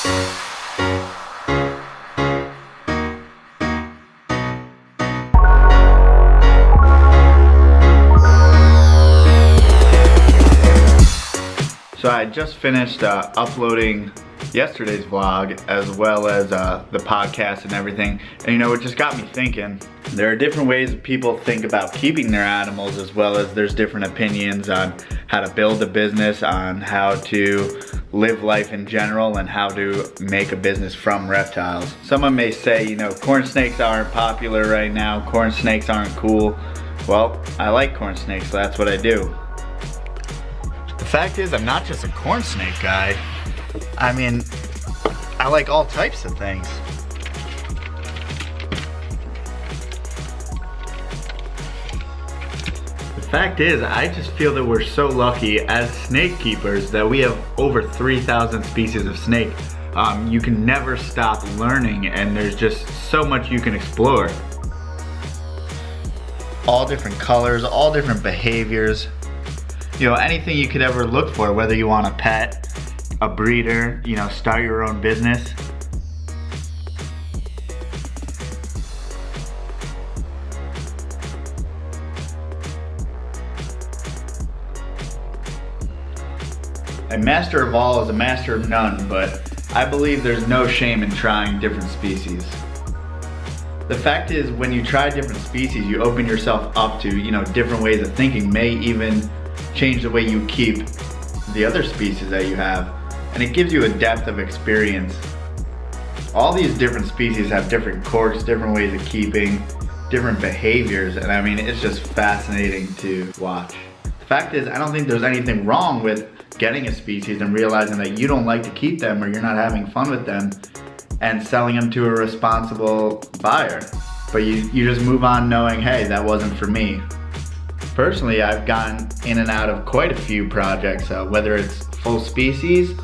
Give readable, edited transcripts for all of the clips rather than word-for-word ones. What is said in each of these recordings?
So I just finished uploading yesterday's vlog as well as the podcast and everything, and you know, it just got me thinking. There are different ways people think about keeping their animals, as well as there's different opinions on how to build a business, on how to live life in general, and how to make a business from reptiles. Someone may say, you know, corn snakes aren't popular right now, corn snakes aren't cool. Well, I like corn snakes, so that's what I do. The fact is, I'm not just a corn snake guy. I mean, I like all types of things. The fact is, I just feel that we're so lucky as snake keepers that we have over 3,000 species of snake. You can never stop learning, and there's just so much you can explore. All different colors, all different behaviors. You know, anything you could ever look for, whether you want a pet, a breeder, you know, start your own business. A master of all is a master of none, but I believe there's no shame in trying different species. The fact is, when you try different species, you open yourself up to, you know, different ways of thinking, may even change the way you keep the other species that you have, and it gives you a depth of experience. All these different species have different quirks, different ways of keeping, different behaviors, and I mean, it's just fascinating to watch. The fact is, I don't think there's anything wrong with getting a species and realizing that you don't like to keep them or you're not having fun with them and selling them to a responsible buyer. But you just move on knowing, hey, that wasn't for me. Personally, I've gotten in and out of quite a few projects, whether it's full species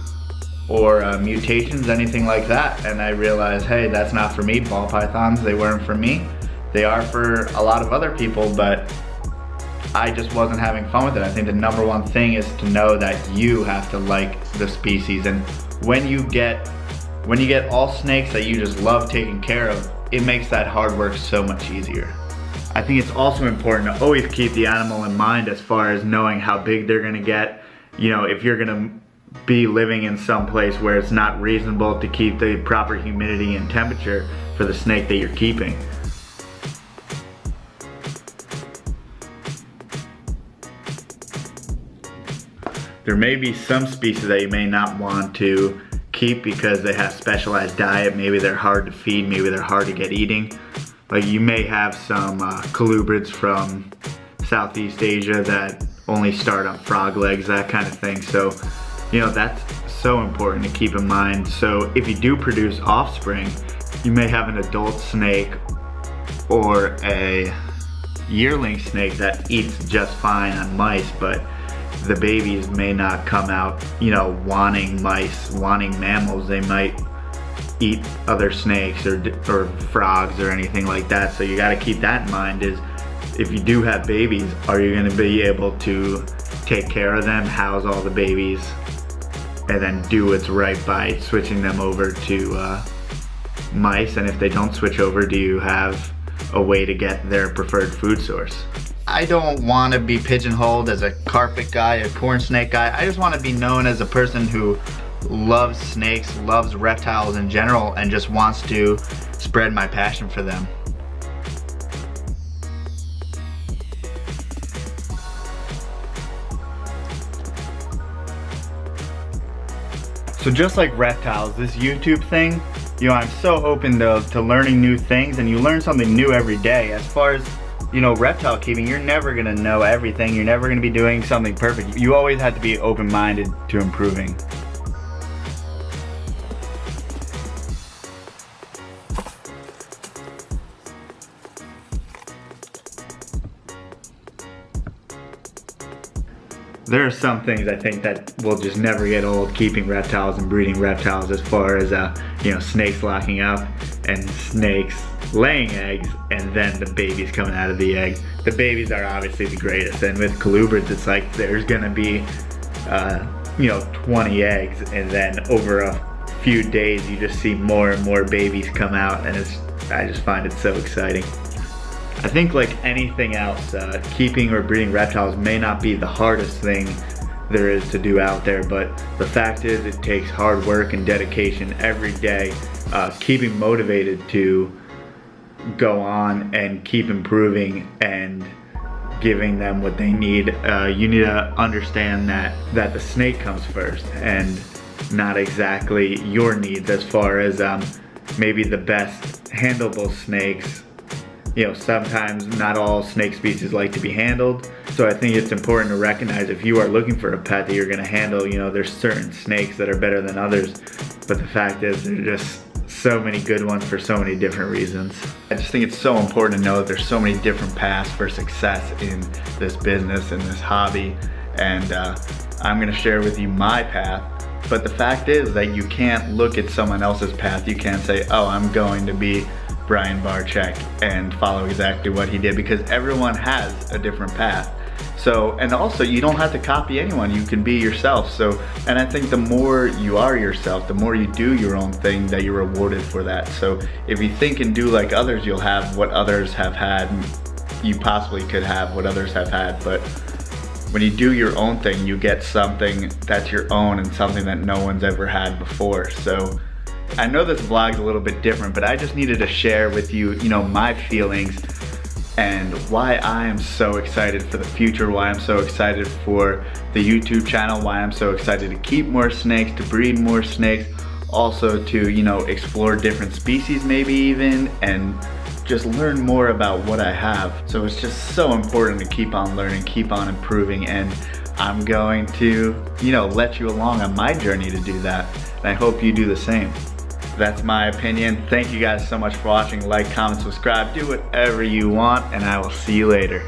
or mutations, anything like that, and I realized, hey, that's not for me. Ball pythons, they weren't for me. They are for a lot of other people, but I just wasn't having fun with it. I think the number one thing is to know that you have to like the species, and when you get all snakes that you just love taking care of, it makes that hard work so much easier. I think it's also important to always keep the animal in mind as far as knowing how big they're gonna get. You know, if you're gonna be living in some place where it's not reasonable to keep the proper humidity and temperature for the snake that you're keeping. There may be some species that you may not want to keep because they have specialized diet. Maybe they're hard to feed, maybe they're hard to get eating. Like, you may have some colubrids from Southeast Asia that only start on frog legs, that kind of thing. So, you know, that's so important to keep in mind. So if you do produce offspring, you may have an adult snake or a yearling snake that eats just fine on mice, but the babies may not come out, you know, wanting mice, wanting mammals. They might eat other snakes or frogs or anything like that. So you got to keep that in mind, is if you do have babies, are you going to be able to take care of them, house all the babies, and then do what's right by switching them over to mice? And if they don't switch over, do you have a way to get their preferred food source? I don't want to be pigeonholed as a carpet guy, a corn snake guy. I just want to be known as a person who loves snakes, loves reptiles in general, and just wants to spread my passion for them. So just like reptiles, this YouTube thing, you know, I'm so open to learning new things, and you learn something new every day. As far as, you know, reptile keeping, you're never gonna know everything. You're never gonna be doing something perfect. You always have to be open-minded to improving. There are some things I think that will just never get old, keeping reptiles and breeding reptiles, as far as you know, snakes locking up and snakes laying eggs and then the babies coming out of the egg. The babies are obviously the greatest, and with colubrids it's like there's gonna be you know, 20 eggs, and then over a few days you just see more and more babies come out, and I just find it so exciting. I think like anything else, keeping or breeding reptiles may not be the hardest thing there is to do out there, but the fact is it takes hard work and dedication every day, keeping motivated to go on and keep improving and giving them what they need. You need to understand that the snake comes first and not exactly your needs as far as maybe the best handleable snakes. You know, sometimes not all snake species like to be handled. So I think it's important to recognize if you are looking for a pet that you're gonna handle, you know, there's certain snakes that are better than others. But the fact is there's just so many good ones for so many different reasons. I just think it's so important to know that there's so many different paths for success in this business and this hobby. And I'm gonna share with you my path. But the fact is that you can't look at someone else's path. You can't say, oh, I'm going to be Brian Barczyk and follow exactly what he did, because everyone has a different path. So, and also you don't have to copy anyone, you can be yourself. So, and I think the more you are yourself, the more you do your own thing, that you're rewarded for that. So if you think and do like others, you'll have what others have had. You possibly could have what others have had, but when you do your own thing, you get something that's your own and something that no one's ever had before. So I know this vlog's a little bit different, but I just needed to share with you, you know, my feelings and why I am so excited for the future, why I'm so excited for the YouTube channel, why I'm so excited to keep more snakes, to breed more snakes, also to, you know, explore different species maybe even, and just learn more about what I have. So it's just so important to keep on learning, keep on improving, and I'm going to, you know, let you along on my journey to do that. And I hope you do the same. That's my opinion. Thank you guys so much for watching. Like, comment, subscribe, do whatever you want, and I will see you later.